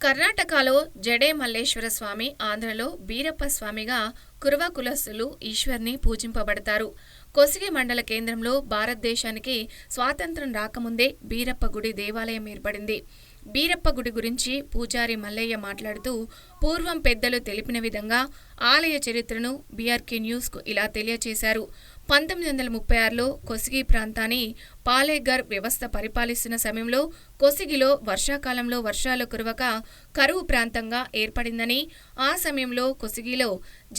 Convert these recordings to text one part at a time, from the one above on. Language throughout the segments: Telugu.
కర్ణాటకలో జడే మల్లేశ్వర స్వామి, ఆంధ్రలో బీరప్ప స్వామిగా కురువ కులస్తులు ఈశ్వర్ని పూజింపబడతారు. కొసిగి మండల కేంద్రంలో భారతదేశానికి స్వాతంత్ర్యం రాకముందే బీరప్ప గుడి దేవాలయం ఏర్పడింది. బీరప్ప గుడి గురించి పూజారి మల్లయ్య మాట్లాడుతూ, పూర్వం పెద్దలు తెలిపిన విధంగా ఆలయ చరిత్రను బీఆర్కే న్యూస్కు ఇలా తెలియచేశారు. 1936లో కొసిగి ప్రాంతాన్ని పాలేగర్ వ్యవస్థ పరిపాలిస్తున్న సమయంలో కొసిగిలో వర్షాకాలంలో వర్షాలు కురవక కరువు ప్రాంతంగా ఏర్పడిందని, ఆ సమయంలో కొసిగిలో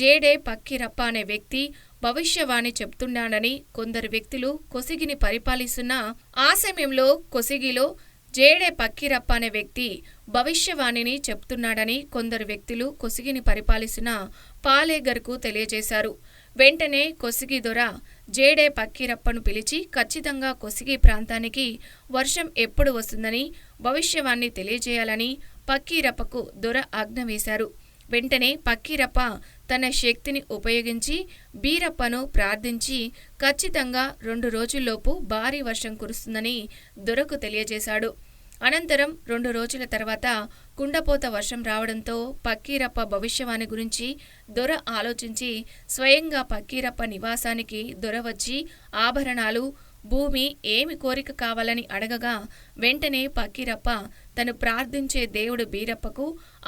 జేడే పక్కిరప్ప అనే వ్యక్తి భవిష్యవాణి చెప్తున్నాడని కొందరు వ్యక్తులు కొసిగిని పరిపాలిస్తున్న ఆ సమయంలో కొసిగిలో జేడే పక్కిరప్ప అనే వ్యక్తి భవిష్యవాణిని చెప్తున్నాడని కొందరు వ్యక్తులు కొసిగిని పరిపాలిస్తున్న పాలేగర్కు తెలియజేశారు. వెంటనే కొసిగి దొర జేడే పక్కిరప్పను పిలిచి ఖచ్చితంగా కొసిగి ప్రాంతానికి వర్షం ఎప్పుడు వస్తుందని భవిష్యవాణి తెలియజేయాలని పక్కిరప్పకు దొర ఆజ్ఞ వేశారు. వెంటనే పక్కిరప్ప తన శక్తిని ఉపయోగించి బీరప్పను ప్రార్థించి ఖచ్చితంగా 2 రోజుల్లోపు భారీ వర్షం కురుస్తుందని దొరకు తెలియజేశాడు. అనంతరం 2 రోజుల తర్వాత కుండపోత వర్షం రావడంతో పక్కీరప్ప భవిష్యవాణి గురించి దొర ఆలోచించి స్వయంగా పక్కీరప్ప నివాసానికి దొర వచ్చి ఆభరణాలు, భూమి ఏమి కోరిక కావాలని అడగగా వెంటనే పక్కీరప్ప తను ప్రార్థించే దేవుడు బీరప్పకు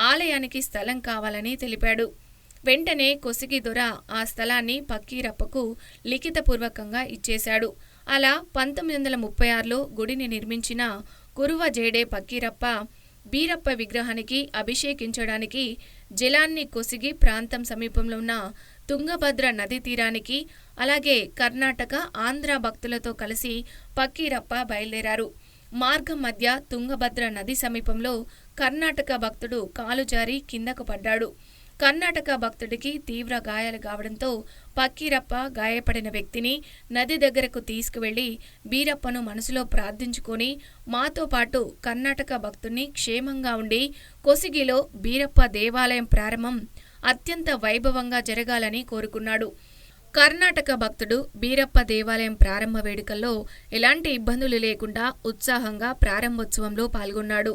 ఆలయానికి స్థలం కావాలని తెలిపాడు. వెంటనే కొసిగి దొర ఆ స్థలాన్ని పక్కీరప్పకు లిఖితపూర్వకంగా ఇచ్చేశాడు. అలా 1936లో గుడిని నిర్మించిన కురువ జేడే పక్కీరప్ప బీరప్ప విగ్రహానికి అభిషేకించడానికి జలాన్ని కొసిగి ప్రాంతం సమీపంలో ఉన్న తుంగభద్ర నదీ తీరానికి, అలాగే కర్ణాటక, ఆంధ్ర భక్తులతో కలిసి పక్కీరప్ప బయలుదేరారు. మార్గం మధ్య తుంగభద్ర నది సమీపంలో కర్ణాటక భక్తుడు కాలు జారి కిందకు పడ్డాడు. కర్ణాటక భక్తుడికి తీవ్ర గాయాలు కావడంతో పక్కీరప్ప గాయపడిన వ్యక్తిని నది దగ్గరకు తీసుకువెళ్లి బీరప్పను మనసులో ప్రార్థించుకొని మాతో పాటు కర్ణాటక భక్తుడిని క్షేమంగా ఉండి కొసిగిలో బీరప్ప దేవాలయం ప్రారంభం అత్యంత వైభవంగా జరగాలని కోరుకున్నాడు. కర్ణాటక భక్తుడు బీరప్ప దేవాలయం ప్రారంభ వేడుకల్లో ఎలాంటి ఇబ్బందులు లేకుండా ఉత్సాహంగా ప్రారంభోత్సవంలో పాల్గొన్నాడు.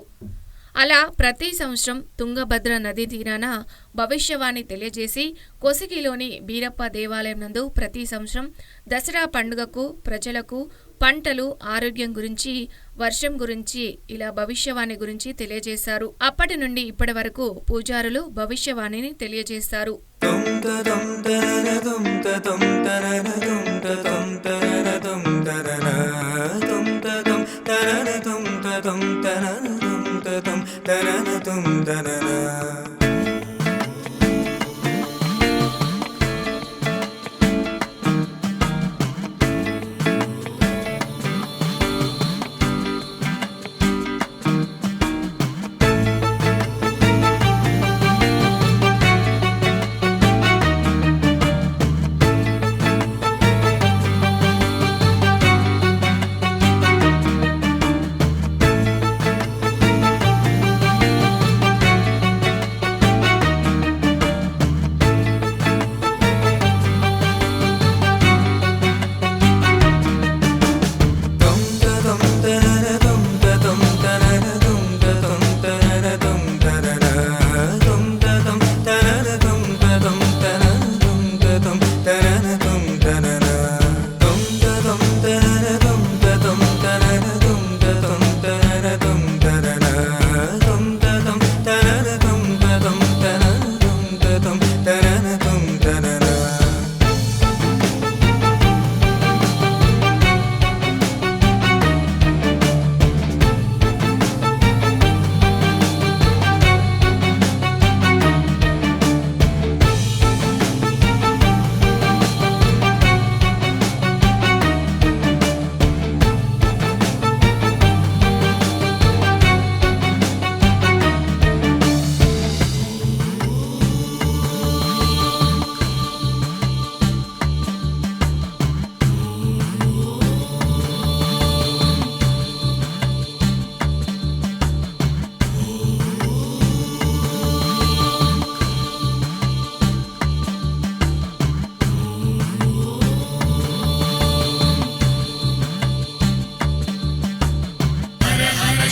అలా ప్రతి సంవత్సరం తుంగభద్ర నదీ తీరాన భవిష్యవాణి తెలియజేసి కొసిగిలోని బీరప్ప దేవాలయం నందు ప్రతి సంవత్సరం దసరా పండుగకు ప్రజలకు పంటలు, ఆరోగ్యం గురించి, వర్షం గురించి ఇలా భవిష్యవాణి గురించి తెలియజేశారు. అప్పటి నుండి ఇప్పటి వరకు పూజారులు భవిష్యవాణిని తెలియజేస్తారు.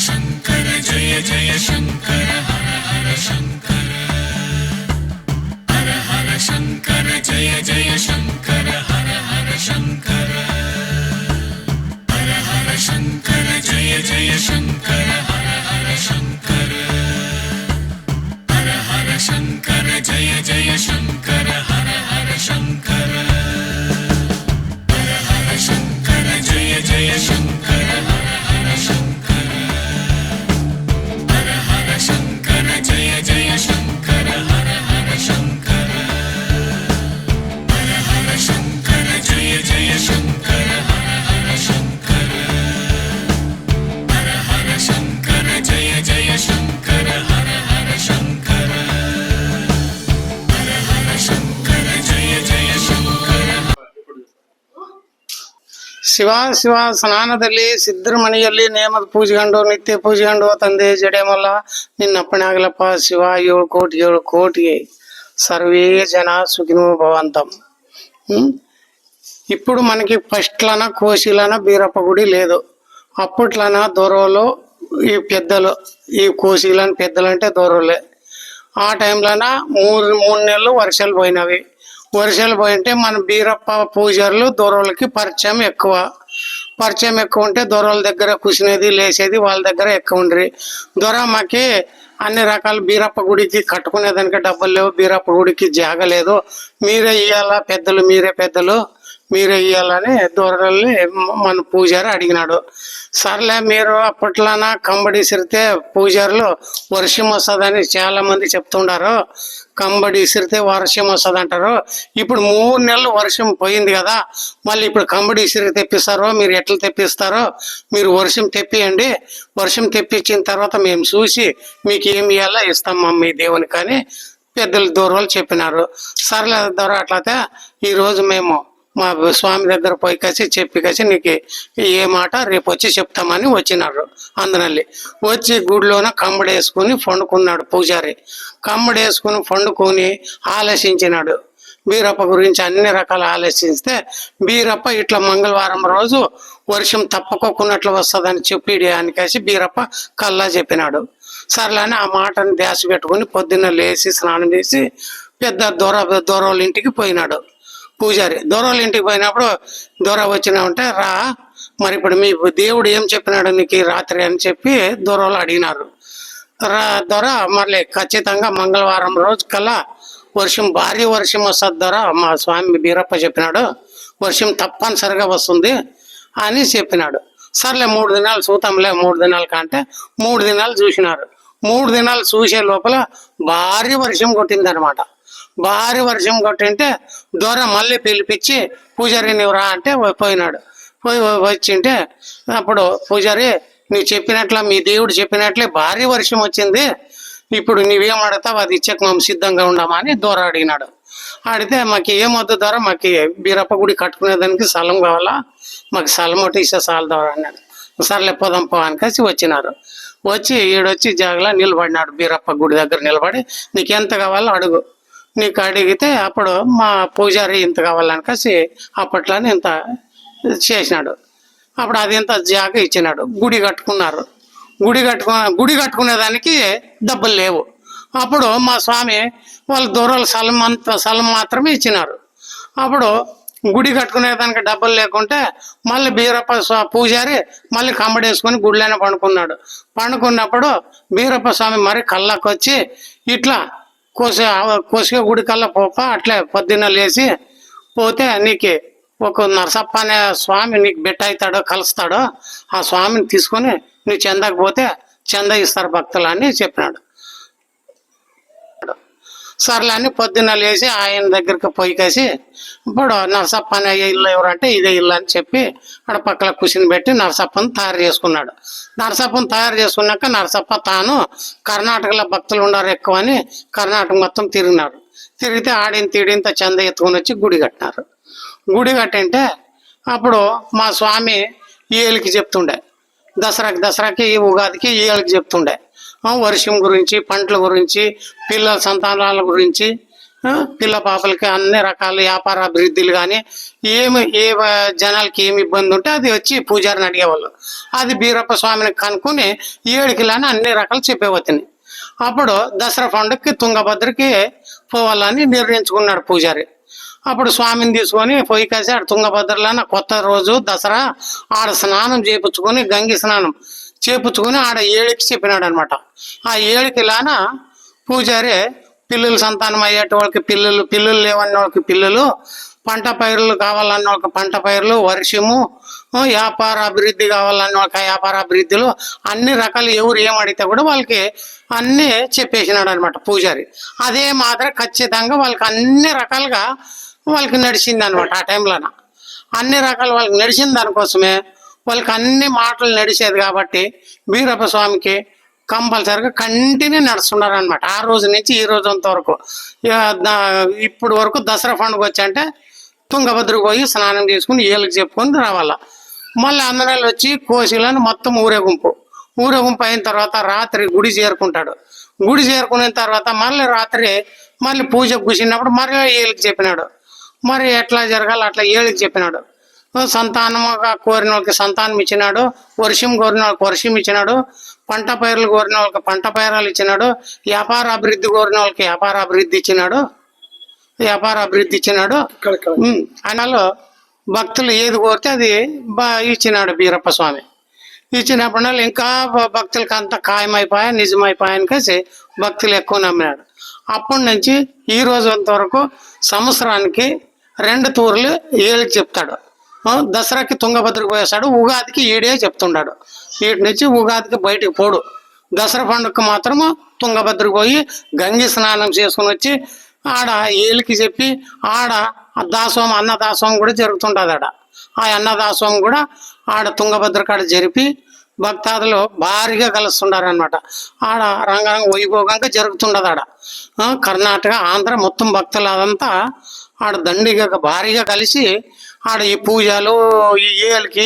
शंकर जय जय शंकर हर ಶಿವ ಶಿವ ಸ್ನಾನದಲ್ಲಿ ಸಿದ್ಧರಮನೆಯಲ್ಲಿ ನೇಮದ ಪೂಜೆಗಂಡು ನಿತ್ಯ ಪೂಜೆಗಂಡು ತಂದೆ ಜಡೆಮಲ್ಲ ನಿನ್ನಪ್ಪಣೆ ಆಗಲಪ್ಪ ಶಿವ 7 ಕೋಟಿ సర్వే జన సుఖినో భవంతం. ఇప్పుడు మనకి ఫస్ట్లన కోశీలన బీరప్ప గుడి లేదు. అప్పట్లన దొరలు ఈ పెద్దలు ఈ కోశీలని పెద్దలు అంటే దొరలే. ఆ టైంలోన మూడు నెలలు వర్షాలు పోయినవి. వర్షాలు పోయింటే మన బీరప్ప పూజారులు దొరలకి పరిచయం ఎక్కువ ఉంటే దొరల దగ్గర కూర్చునేది లేచేది వాళ్ళ దగ్గర ఎక్కువ ఉండ్రి. దొర మాకి అన్ని రకాల బీరప్ప గుడికి కట్టుకునేదానికి డబ్బులు లేవు, బీరప్ప గుడికి జాగలేదు, మీరే ఇయ్యాలా పెద్దలు, మీరే ఇయ్యాలని దొరల్ని మన పూజారి అడిగినాడు. సర్లే మీరు అప్పట్లోన కంబడి ఇసిరితే పూజారులు వర్షం వస్తుందని చాలా మంది చెప్తుండారు. కంబడి ఇసిరితే వర్షం వస్తుంది అంటారు. ఇప్పుడు 3 నెలలు వర్షం పోయింది కదా, మళ్ళీ ఇప్పుడు కంబడి ఇసిరి తెప్పిస్తారో మీరు ఎట్లా తెప్పిస్తారో మీరు వర్షం తెప్పియండి. వర్షం తెప్పించిన తర్వాత మేము చూసి మీకు ఏమి ఇవ్వాలో ఇస్తాం మీ దేవునికి అని పెద్దలు దూరాలు చెప్పినారు. సర్లే దూరం అట్లయితే ఈరోజు మేము మా స్వామి దగ్గర పోయి చెప్పి నీకు ఏ మాట రేపు వచ్చి చెప్తామని వచ్చినారు. అందునల్లి వచ్చి గుడిలోన కంబడి వేసుకుని పండుకున్నాడు పూజారి. కంబడి వేసుకుని పండుకొని ఆలోచించినాడు. బీరప్ప గురించి అన్ని రకాల ఆలోచిస్తే బీరప్ప ఇట్లా మంగళవారం రోజు వర్షం తప్పకోకున్నట్లు వస్తుందని చెప్పిడి అనికేసి బీరప్ప కల్లా చెప్పినాడు. సర్లేని ఆ మాటని ధ్యాస పెట్టుకుని పొద్దున్న లేచి స్నానం చేసి పెద్ద దూరాల ఇంటికి పోయినాడు. పూజారి దొరల ఇంటికి పోయినప్పుడు దొర వచ్చినామంటే రా మరి ఇప్పుడు మీ దేవుడు ఏం చెప్పినాడు నీకు రాత్రి అని చెప్పి దొరలు అడిగినారు. దొర మళ్ళీ ఖచ్చితంగా మంగళవారం రోజు కల్లా భారీ వర్షం వస్తుంది దొర, మా స్వామి బీరప్ప చెప్పినాడు వర్షం తప్పనిసరిగా వస్తుంది అని చెప్పినాడు. సర్లే 3 దినాలు చూతాంలే, 3 దినాల కంటే 3 దినాలు చూసినారు. 3 దినాలు చూసే లోపల భారీ వర్షం కొట్టిందనమాట. భారీ వర్షం కొట్టింటే దొర మళ్ళీ పిలిపించి పూజారి నువ్వు రా అంటే పోయినాడు. వచ్చింటే అప్పుడు పూజారి నువ్వు చెప్పినట్ల మీ దేవుడు చెప్పినట్లే భారీ వర్షం వచ్చింది, ఇప్పుడు నువ్వేం అడతావు అది ఇచ్చేకి మేము సిద్ధంగా ఉండమని దొర అడిగినాడు. అడిగితే మాకు ఏమొద్దు దొర, మాకు బీరప్ప గుడి కట్టుకునేదానికి స్థలం కావాలా, మాకు స్థలం ఒకటి ఇస్తే చాలు దొర అన్నాడు. సర్లే పోదాం పో అని వచ్చినారు. వచ్చి ఈడొచ్చి జాగలా నిలబడినాడు. బీరప్ప గుడి దగ్గర నిలబడి నీకు ఎంత కావాలో అడుగు, నీకు అడిగితే అప్పుడు మా పూజారి ఇంత కావాలనికేసి అప్పట్లోనే ఇంత చేసినాడు. అప్పుడు అది ఇంత జాగ ఇచ్చినాడు. గుడి కట్టుకున్నారు. గుడి కట్టుకునేదానికి డబ్బులు లేవు. అప్పుడు మా స్వామి వాళ్ళ దూరాల స్థలం మాత్రమే ఇచ్చినారు. అప్పుడు గుడి కట్టుకునేదానికి డబ్బులు లేకుంటే మళ్ళీ బీరప్ప పూజారి మళ్ళీ కంబడి వేసుకొని గుడిలోనే పండుకున్నప్పుడు బీరప్ప స్వామి మరి కళ్ళకు వచ్చి ఇట్లా కోసిగా గుడి కల్లా పోప అట్లే పొద్దున్న లేచి పోతే నీకు ఒక నరసప్ప అనే స్వామి నీకు బెట్ట అవుతాడో కలుస్తాడో ఆ స్వామిని తీసుకొని నువ్వు చందాకు పోతే చందా ఇస్తారు భక్తులు అని చెప్పినాడు. సర్లే అని పొద్దున్న లేచి ఆయన దగ్గరికి పోయి ఇప్పుడు నరసప్ప అనే ఇల్లు ఎవరంటే ఇదే ఇల్లు అని చెప్పి అక్కడ పక్కన కూర్చుని పెట్టి నరసప్పను తయారు చేసుకున్నాడు. నరసప్పను తయారు చేసుకున్నాక నరసప్ప తాను కర్ణాటకలో భక్తులు ఉన్నారు ఎక్కువ అని కర్ణాటక మొత్తం తిరిగినారు. తిరిగితే తీడింత చంద ఎత్తుకొని వచ్చి గుడి కట్టినారు. గుడి కట్టింటే అప్పుడు మా స్వామి ఏలికి చెప్తుండే, దసరాకి ఉగాదికి ఏలికి చెప్తుండే వర్షం గురించి, పంటల గురించి, పిల్లల సంతానాల గురించి, పిల్ల పాపలకి అన్ని రకాల వ్యాపార అభివృద్ధులు కానీ ఏ జనాలకి ఏమి ఇబ్బంది ఉంటే అది వచ్చి పూజారిని అడిగేవాళ్ళు. అది బీరప్ప స్వామిని కనుక్కొని 7 కిలోని అన్ని రకాలు చెప్పేవచ్చుని. అప్పుడు దసరా పండుగకి తుంగభద్రకి పోవాలని నిర్ణయించుకున్నాడు పూజారి. అప్పుడు స్వామిని తీసుకొని పోయి కాసి ఆడ తుంగభద్రలోన కొత్త రోజు దసరా ఆడ స్నానం చేయించుకొని గంగి స్నానం చేయించుకొని ఆడ ఏಳಿకి చెప్పినాడు అనమాట. ఆ ఏಳಿకిలాన పూజారి పిల్లలు సంతానం అయ్యేట వాళ్ళకి పిల్లలు లేవన్న వాళ్ళకి పిల్లలు, పంట పైర్లు కావాలన్న వాళ్ళకి పంట పైర్లు, వర్షము, వ్యాపార అభివృద్ధి కావాలన్న వాళ్ళకి వ్యాపార అభివృద్ధిలో అన్ని రకాలు ఎవరు ఏమడిగితే కూడా వాళ్ళకి అన్నీ చెప్పేసినాడు అనమాట పూజారి. అదే మాత్రం ఖచ్చితంగా వాళ్ళకి అన్ని రకాలుగా వాళ్ళకి నడిచింది అనమాట. ఆ టైంలోన అన్ని రకాలు వాళ్ళకి నడిచిన దానికోసమే వాళ్ళకి అన్ని మాటలు నడిచేది కాబట్టి బీరప్ప స్వామికి కంపల్సరిగా కంటిన్యూ నడుస్తున్నారు అనమాట. ఆ రోజు నుంచి ఈ రోజు అంతవరకు ఇప్పుడు వరకు దసరా పండుగ వచ్చంటే తుంగభద్రకు పోయి స్నానం చేసుకుని ఏళ్ళకి చెప్పుకొని రావాల. మళ్ళీ అందనాలు వచ్చి కోసిలను మొత్తం ఊరేగింపు అయిన తర్వాత రాత్రి గుడి చేరుకుంటాడు. గుడి చేరుకున్న తర్వాత మళ్ళీ రాత్రి మళ్ళీ పూజకు కూర్చున్నప్పుడు మళ్ళీ ఏళ్ళకి చెప్పినాడు. మరి ఎట్లా జరగాలి అట్లా ఏళ్ళకి చెప్పినాడు. సంతానముగా కోరిన వాళ్ళకి సంతానం ఇచ్చినాడు, వర్షం కోరిన వాళ్ళకి వర్షం ఇచ్చినాడు, పంట పైర్లు కోరిన వాళ్ళకి పంట పైరాలు ఇచ్చినాడు, వ్యాపార అభివృద్ధి కోరిన వాళ్ళకి వ్యాపార అభివృద్ధి ఇచ్చినాడు. ఆయనలో భక్తులు ఏది కోరితే అది ఇచ్చినాడు బీరప్ప స్వామి. ఇచ్చినప్పుడు ఇంకా భక్తులకి అంతా ఖాయమైపోయా నిజమైపోయాని కలిసి భక్తులు ఎక్కువ నమ్మినాడు. అప్పటి నుంచి ఈ రోజు అంతవరకు సంవత్సరానికి 2 తూర్లు ఏళ్ళకి చెప్తాడు. దసరాకి తుంగభద్రకు పోయేస్తాడు, ఉగాదికి ఏడే చెప్తుండాడు. వీటి నుంచి ఉగాదికి బయటికి పోడు. దసరా పండుగకు మాత్రము తుంగభద్రకు పోయి గంగి స్నానం చేసుకుని వచ్చి ఆడ ఏలికి చెప్పి ఆడ దాసోహం అన్నదాసోహం కూడా జరుగుతుంటుంది. ఆ అన్నదాసోహం కూడా ఆడ తుంగభద్ర కాడ జరిపి భక్తాదులు భారీగా కలుస్తుండారు అనమాట. ఆడ రంగరంగ వైభోగంగా జరుగుతుండదు. కర్ణాటక ఆంధ్ర మొత్తం భక్తులు అదంతా ఆడ దండిగా భారీగా కలిసి ఆడ ఈ పూజలు ఈ ఏళ్ళకి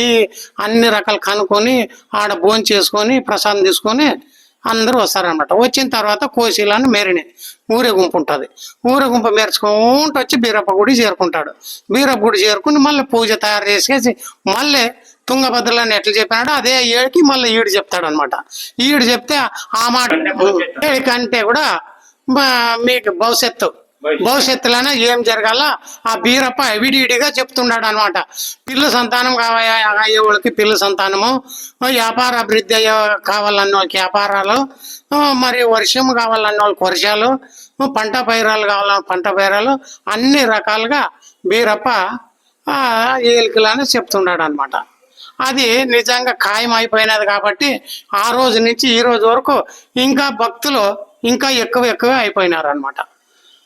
అన్ని రకాలు కనుక్కొని ఆడ భోజనం చేసుకొని ప్రసాదం తీసుకొని అందరూ వస్తారనమాట. వచ్చిన తర్వాత కోశీలను మెరిని ఊరేగుంపు ఉంటుంది. ఊరేగుంపు మెరుచుకుంటూ వచ్చి బీరప్ప గుడి చేరుకుంటాడు. బీరప్ప గుడి చేరుకుని మళ్ళీ పూజ తయారు చేసేసి మళ్ళీ తుంగభద్రలని ఎట్లా చెప్పినాడో అదే ఏడికి మళ్ళీ ఈడు చెప్తాడు అనమాట. ఈడు చెప్తే ఆ మాట ఏడికంటే కూడా మీకు భవిష్యత్తులోనే ఏం జరగాల ఆ బీరప్ప విడివిడిగా చెప్తున్నాడు అనమాట. పిల్ల సంతానం అయ్యే వాళ్ళకి పిల్ల సంతానము, వ్యాపార అభివృద్ధి కావాలన్న వాళ్ళకి వ్యాపారాలు, మరి వర్షం కావాలన్న వాళ్ళకి వర్షాలు, పంట పైరాలు కావాలన్న పంట పైరాలు, అన్ని రకాలుగా బీరప్ప ఏలికలని చెప్తున్నాడు అనమాట. అది నిజంగా ఖాయం అయిపోయినది కాబట్టి ఆ రోజు నుంచి ఈ రోజు వరకు ఇంకా భక్తులు ఇంకా ఎక్కువ అయిపోయినారు అనమాట.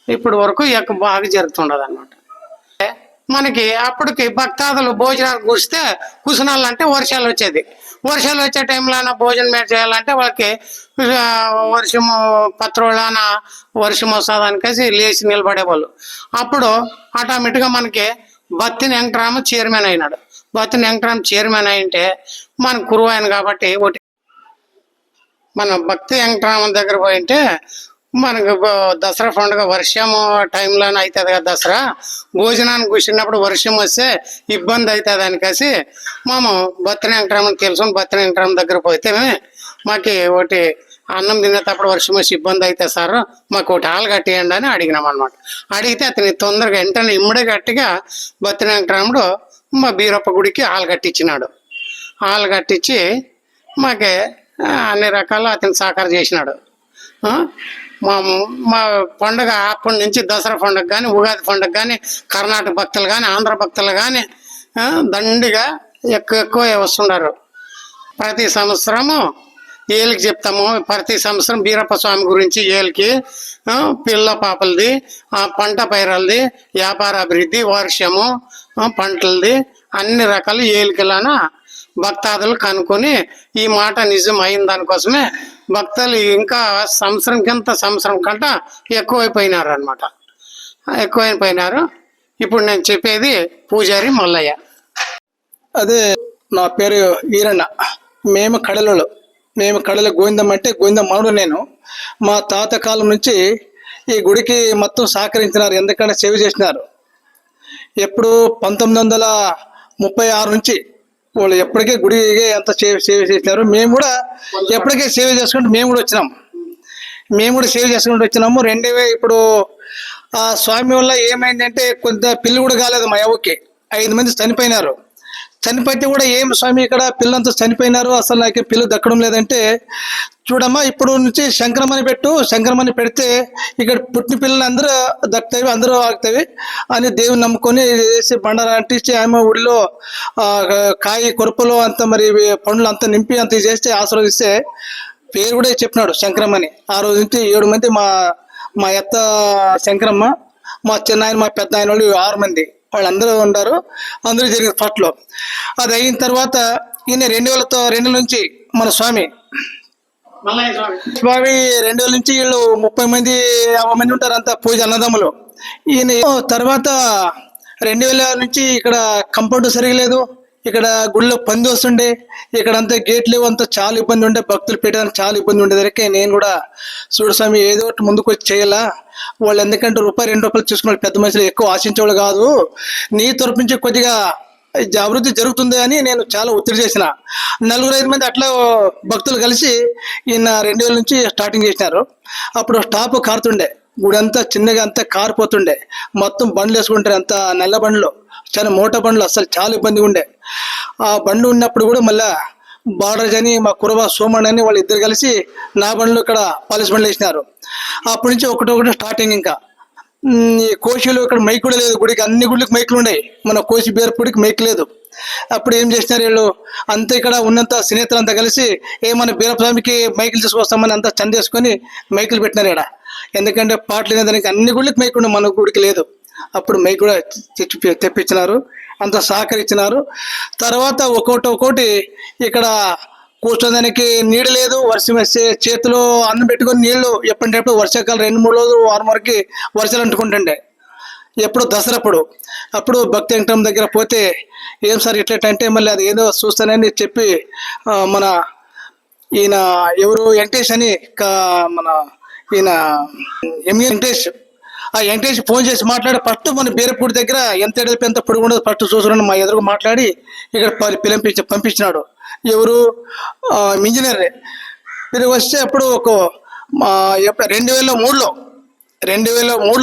ఇప్పుడు వరకు బాగా జరుగుతుండదు అనమాట. మనకి అప్పటికి భక్తాదులు భోజనాలు కూర్స్తే కుసనాలంటే వర్షాలు వచ్చేది. వర్షాలు వచ్చే టైంలో భోజనం మీద చేయాలంటే వాళ్ళకి వర్షము పత్రోళ్ళన వర్షం వస్తుందనికేసి లేచి నిలబడేవాళ్ళు. అప్పుడు ఆటోమేటిక్గా మనకి బత్తిని వెంకటరామ చైర్మన్ అయినాడు. బత్తిని వెంకటరామ చైర్మన్ అయింటే మనకు కురువాయన కాబట్టి ఒకటి మన భక్తి వెంకటరామన్ దగ్గర పోయింటే మనకు దసరా పండుగ వర్షము టైంలోనే అవుతుంది కదా. దసరా భోజనానికి కూర్చున్నప్పుడు వర్షం వస్తే ఇబ్బంది అవుతుంది అనికేసి మేము బత్తిని వెంకటరామన్ తెలుసుకుని బత్తిని వెంకటరామన్ దగ్గర పోతే మాకు ఒకటి అన్నం తినేటప్పుడు వర్షం వచ్చి ఇబ్బంది అయితే సార్ మాకు ఒకటి ఆలు కట్టేయండి అని అడిగినాం అనమాట. అడిగితే అతని తొందరగా వెంటనే ఇమ్మడే గట్టిగా బత్తిని వెంకటరాముడు మా బీరప్ప గుడికి ఆలు కట్టించినాడు. ఆలు కట్టించి మాకే అన్ని రకాలు అతను సహకారం చేసినాడు. మా పండుగ అప్పటి నుంచి దసరా పండుగ కానీ ఉగాది పండుగ కానీ కర్ణాటక భక్తులు కానీ ఆంధ్ర భక్తులు కానీ దండిగా ఎక్కువ వస్తున్నారు. ప్రతి సంవత్సరము ఏలికి చెప్తాము. ప్రతి సంవత్సరం బీరప్ప స్వామి గురించి ఏలికి పిల్ల పాపలది, పంట పైరలది, వ్యాపార అభివృద్ధి, వర్షము, పంటలది అన్ని రకాలు ఏలికలన భక్తాదులు కనుక్కొని ఈ మాట నిజం అయిన దానికోసమే భక్తులు ఇంకా సంవత్సరం కంట ఎక్కువైపోయినారు అనమాట. ఎక్కువైపోయినారు. ఇప్పుడు నేను చెప్పేది పూజారి మల్లయ్య. అదే నా పేరు ఈరಣ್ణ. మేము కడల గోవిందం అంటే గోవిందం మానుడు. నేను మా తాత కాలం నుంచి ఈ గుడికి మొత్తం సహకరించినారు, ఎందుకంటే సేవ చేసినారు. ఎప్పుడు 1936 నుంచి వాళ్ళు ఎప్పటికే గుడికి ఎంత సేవ చేసినారు. మేము కూడా ఎప్పటికే సేవ చేసుకుంటూ మేము కూడా వచ్చినాం. మేము కూడా సేవ్ చేసుకుంటూ వచ్చినాము. ఇప్పుడు ఆ స్వామి వల్ల ఏమైందంటే కొంత పిల్లి కూడా కాలేదు మా ఎవరికి. 5 మంది చనిపోయినారు. చనిపోతే కూడా ఏం స్వామి ఇక్కడ పిల్లంతా చనిపోయినారు, అసలు నాకు పిల్లలు దక్కడం లేదంటే, చూడమ్మా ఇప్పుడు నుంచి శంకరమని పెడితే ఇక్కడ పుట్టిన పిల్లలు అందరూ దక్కుతాయి, అందరూ ఆగుతాయి అని దేవుని నమ్ముకొని వేసి బండారా అంటించి ఆమె ఊడిలో కాయ కొరపలు అంతా మరి పండ్లు అంతా నింపి అంత చేస్తే ఆశీర్వదిస్తే పేరు కూడా చెప్పినాడు శంకరమని. ఆ రోజు నుంచి 7 మంది మా అత్త శంకరమ్మ, మా చిన్నాయన, మా పెద్ద ఆయన వాళ్ళు 6 మంది వాళ్ళందరూ ఉన్నారు. అందరూ జరిగింది ఫస్ట్లో. అది అయిన తర్వాత ఈయన 2002 నుంచి మన స్వామి 2000 నుంచి వీళ్ళు 30 మంది 50 మంది ఉంటారు, అంతా పూజ అన్నదమ్ములు. ఈయన తర్వాత 2000 నుంచి ఇక్కడ కంపౌండ్ సరిగలేదు, ఇక్కడ గుళ్ళో పంది వస్తుండే, ఇక్కడ అంతా గేట్లు అంతా చాలా ఇబ్బంది ఉండే, భక్తులు పెట్టడానికి చాలా ఇబ్బంది ఉండేదరికి నేను కూడా చూడు స్వామి ఏదో ఒకటి ముందుకు వచ్చి చేయాలా, వాళ్ళు ఎందుకంటే ₹2 చూసుకున్న పెద్ద మనుషులు ఎక్కువ ఆశించేవాళ్ళు కాదు, నీ తరపు నుంచి కొద్దిగా అభివృద్ధి జరుగుతుంది అని నేను చాలా ఒత్తిడి చేసిన. 4-5 మంది అట్లా భక్తులు కలిసి ఈయన 2000 నుంచి స్టార్టింగ్ చేసినారు. అప్పుడు టాప్ కారుతుండే, గుడి అంతా చిన్నగా అంతా కారిపోతుండే, మొత్తం బండ్లు వేసుకుంటారు, అంత నల్ల బండ్లు, చాలా మోటార్ బండ్లు, అసలు చాలా ఇబ్బందిగా ఉండే. ఆ బండ్లు ఉన్నప్పుడు కూడా మళ్ళా బార్డర్స్ అని మా కురవ సోమన్ అని వాళ్ళు ఇద్దరు కలిసి నా బండ్లు ఇక్కడ పాలిస్ బండ్లు వేసినారు. అప్పటి నుంచి ఒకటి స్టార్టింగ్. ఇంకా ఈ కోశీలు ఇక్కడ మైక్ కూడా లేదు, గుడికి అన్ని గుడికి మైకులు ఉన్నాయి, మన కోశి బీరపుడికి మైక్ లేదు. అప్పుడు ఏం చేసినారు వీళ్ళు అంతా ఇక్కడ ఉన్నంత స్నేహితులంతా కలిసి మన బీరస్వామికి మైకులు తీసుకొస్తామని అంతా చందేసుకొని మైకులు పెట్టినారు ఇక్కడ. ఎందుకంటే పాటలు వినేదానికి అన్ని గుళ్ళకి మైక్ ఉండే, మన గుడికి లేదు. అప్పుడు మైక్ కూడా తెప్పించినారు, అంత సహకరించినారు. తర్వాత ఒక్కోటి ఇక్కడ కూర్చోదానికి నీడ లేదు, వర్షం వస్తే చేతిలో అన్నం పెట్టుకొని నీళ్లు ఎప్పటికప్పుడు వర్షాకాలం 2-3 రోజులు 1 వారం వరకు వర్షాలు అంటుకుంటుండే. ఎప్పుడు దసరాప్పుడు అప్పుడు భక్తి వెంకటం దగ్గర పోతే ఏం సార్ ఇట్లంటే మళ్ళీ అది ఏదో చూస్తానని చెప్పి మన ఈయన ఎవరు వెంకటేష్ అని మన ఈయన వెంకటేష్, ఆ వెంకటేష్ ఫోన్ చేసి మాట్లాడి ఫస్ట్ మన బీరపూడి దగ్గర ఎంత ఎడలిపి ఎంత పొడుగు ఉండదు ఫస్ట్ చూసుకుని మా ఎదురుగా మాట్లాడి ఇక్కడ పంపించినాడు. ఎవరు ఇంజనీర్ మీరు వస్తే అప్పుడు 2003లో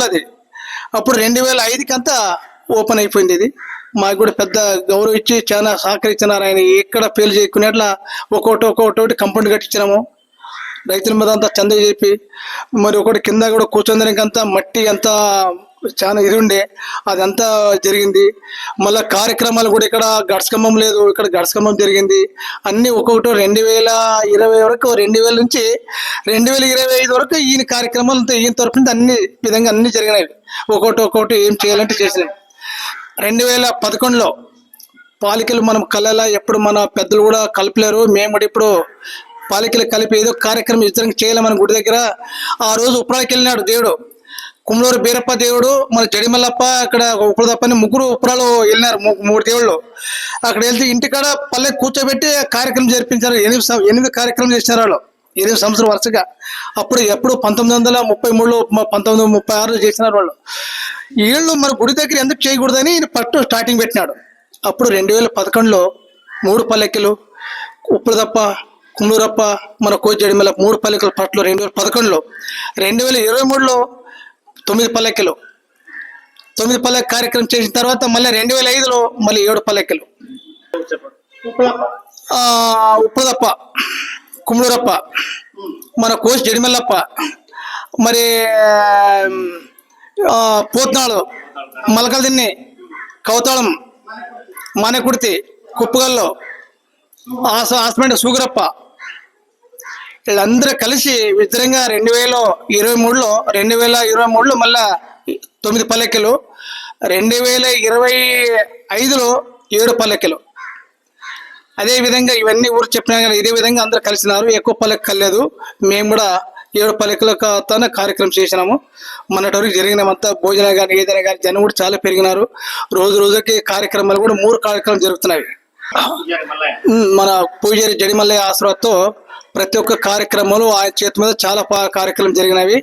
అది. అప్పుడు 2005కి అంతా ఓపెన్ అయిపోయింది ఇది. మాకు కూడా పెద్ద గౌరవం ఇచ్చి చాలా సహకరించినారు. ఆయన ఎక్కడ ఫెయిల్ చేయకునేట్లా ఒక్కొక్కటి కంపౌండ్ కట్టించినాము. రైతుల మీద అంతా చంద చెప్పి మరి ఒకటి కింద కూడా కూర్చోడానికి అంతా మట్టి అంతా చాలా ఇది ఉండే, అదంతా జరిగింది. మళ్ళీ కార్యక్రమాలు కూడా ఇక్కడ గడస్కంభం లేదు, ఇక్కడ గడస్కంభం జరిగింది. అన్నీ ఒక్కొక్కటి 2020 వరకు, 2000 నుంచి 2025 వరకు ఈయన కార్యక్రమాలు అంతా ఈయన తరఫు నుంచి అన్ని విధంగా అన్ని జరిగినాయి. ఒక్కొక్కటి ఏం చేయాలంటే చేసినాయి. 2011లో పాలికలు మనం కలలా ఎప్పుడు మన పెద్దలు కూడా కలపలేరు, మేము కూడా ఇప్పుడు పాలికలు కలిపి ఏదో కార్యక్రమం ఇద్దరం చేయాలి మన గుడి దగ్గర. ఆ రోజు ఉప్పరాకి వెళ్ళినాడు దేవుడు, కుమ్మలూరు బీరప్ప దేవుడు, మన జడిమల్లప్ప, అక్కడ ఉప్పరదప్పని 3 ఉప్పరాలు వెళ్ళినారు, 3 దేవుళ్ళు. అక్కడ వెళ్తే ఇంటికాడ పల్లె కూర్చోబెట్టి కార్యక్రమం జరిపించారు. 8 కార్యక్రమం చేసినారు వాళ్ళు 8 సంవత్సరాలు వరుసగా. ఎప్పుడు 1933, 1936 చేసినారు వాళ్ళు. వీళ్ళు మన గుడి దగ్గర ఎందుకు చేయకూడదని ఫస్ట్ స్టార్టింగ్ పెట్టినాడు. అప్పుడు 2011లో 3 పల్లెక్కలు, ఉప్పరదప్ప, కుమ్మూరప్ప, మన కోచి జడిమల్ల 3 పల్లెకలు పట్లు 2011లో. 2023లో 9 పల్లెక్కలు, 9 పల్లెక కార్యక్రమం చేసిన తర్వాత మళ్ళీ 2005లో మళ్ళీ 7 పల్లెక్కలు. ఉప్పరదప్ప, కుమ్మూరప్ప, మన కోచి జడిమల్లప్ప, మరి పోత్నాడు, మలకల్దిన్ని, కౌతాళం, మానకుర్తి, కుప్పగల్లో, హాస్పిటల్ సూగరప్ప, వీళ్ళందరూ కలిసి విచిత్రంగా 2023లో మళ్ళా 9 పల్లెక్కలు, 2025లో 7 పల్లెక్కలు. అదేవిధంగా ఇవన్నీ ఊరు చెప్పినా కానీ ఇదే విధంగా అందరూ కలిసినారు. ఎక్కువ పల్లెక్క కలలేదు, మేము కూడా 7 పల్లెక్కలతోనే కార్యక్రమం చేసినాము. మొన్నటి వరకు జరిగినామంతా భోజనం కానీ ఏదైనా కానీ జనం కూడా చాలా పెరిగినారు. రోజుకి కార్యక్రమాలు కూడా 3 కార్యక్రమాలు జరుగుతున్నాయి. మన పూజారి జడిమల్లయ్య ఆశ్రమంతో ప్రతి ఒక్క కార్యక్రమాలు ఆయన చేతి మీద చాలా కార్యక్రమం జరిగినవి.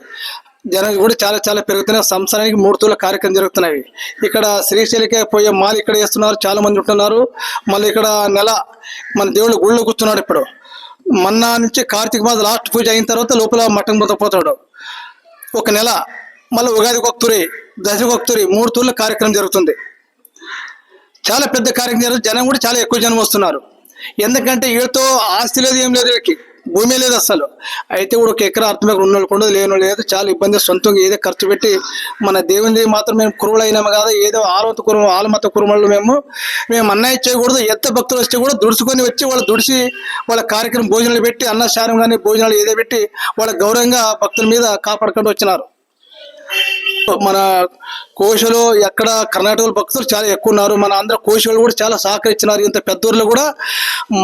జనం కూడా చాలా పెరుగుతున్నాయి. సంవత్సరానికి 3 తూర్ల కార్యక్రమం జరుగుతున్నాయి. ఇక్కడ శ్రీశైలికే పోయే మాలు ఇక్కడ వేస్తున్నారు, చాలా మంది ఉంటున్నారు. మళ్ళీ ఇక్కడ నెల మన దేవుడు గుళ్ళో కూర్చున్నాడు. ఇప్పుడు మన్నా నుంచి కార్తీక మాసం లాస్ట్ పూజ అయిన తర్వాత లోపల మటన్ ముద్ద పోతాడు. ఒక నెల, మళ్ళీ ఉగాదికి ఒక తురి, దసరాకి ఒక తురి, 3 తూర్ల కార్యక్రమం జరుగుతుంది. చాలా పెద్ద కార్యక్రమం జరుగుతుంది. జనం కూడా చాలా ఎక్కువ జనం వస్తున్నారు. ఎందుకంటే వీళ్ళతో ఆస్తి లేదు, ఏం లేదు, వీళ్ళకి భూమి లేదు అసలు. అయితే కూడా 1 ఎకరా అర్థం ఉన్న వాళ్ళు ఉండదు, లేని వాళ్ళు లేదు. చాలా ఇబ్బంది. సొంతంగా ఏదో ఖర్చు పెట్టి మన దేవుని మాత్రం మేము కురువులు అయినాము కదా, ఏదో ఆలమత కురుమళ్ళు మేము అన్నయ్య చేయకూడదు. ఎంత భక్తులు వస్తే కూడా దుడుచుకొని వచ్చి వాళ్ళు దుడిచి వాళ్ళ కార్యక్రమం భోజనాలు పెట్టి అన్నశానం కానీ భోజనాలు ఏదో పెట్టి వాళ్ళ గౌరవంగా భక్తుల మీద కాపాడుకుంటూ వచ్చినారు. మన కోశలో ఎక్కడ కర్ణాటక భక్తులు చాలా ఎక్కువ ఉన్నారు. మన ఆంధ్ర కోశలు కూడా చాలా సహకరించినారు. ఇంత పెద్దూరులో కూడా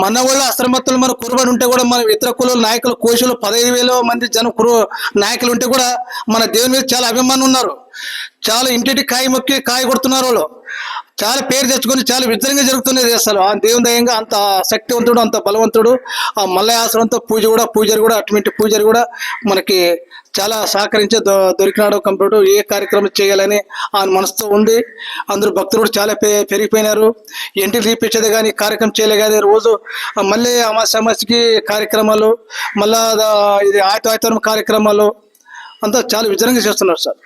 మన వాళ్ళ అశ్రమత్తులు మన కురుబడి ఉంటే కూడా మన ఇతర కుల నాయకులు కోశలు 15,000 మంది నాయకులు ఉంటే కూడా మన దేవుని మీద చాలా అభిమానం ఉన్నారు. చాలా ఇంటింటి కాయ మొక్కి కాయ కొడుతున్నారు. వాళ్ళు చాలా పేరు తెచ్చుకొని చాలా విజయంగా జరుగుతున్నది. అసలు ఆ దేవుని దయంగా అంత శక్తివంతుడు, అంత బలవంతుడు. ఆ మల్లయాసనంతో పూజారి కూడా అటువంటి పూజారి కూడా మనకి చాలా సహకరించి దొరికినాడు. కంప్యూటర్ ఏ కార్యక్రమం చేయాలని ఆ మనసుతో ఉంది. అందరూ భక్తులు కూడా చాలా పెరిగిపోయినారు. ఇంటికి తీపిచ్చేది కానీ కార్యక్రమం చేయలే కానీ రోజు మళ్ళీ అమావాస్యకి కార్యక్రమాలు, మళ్ళా ఇది ఆదివారం కార్యక్రమాలు అంతా చాలా విజయంగా చేస్తున్నారు సార్.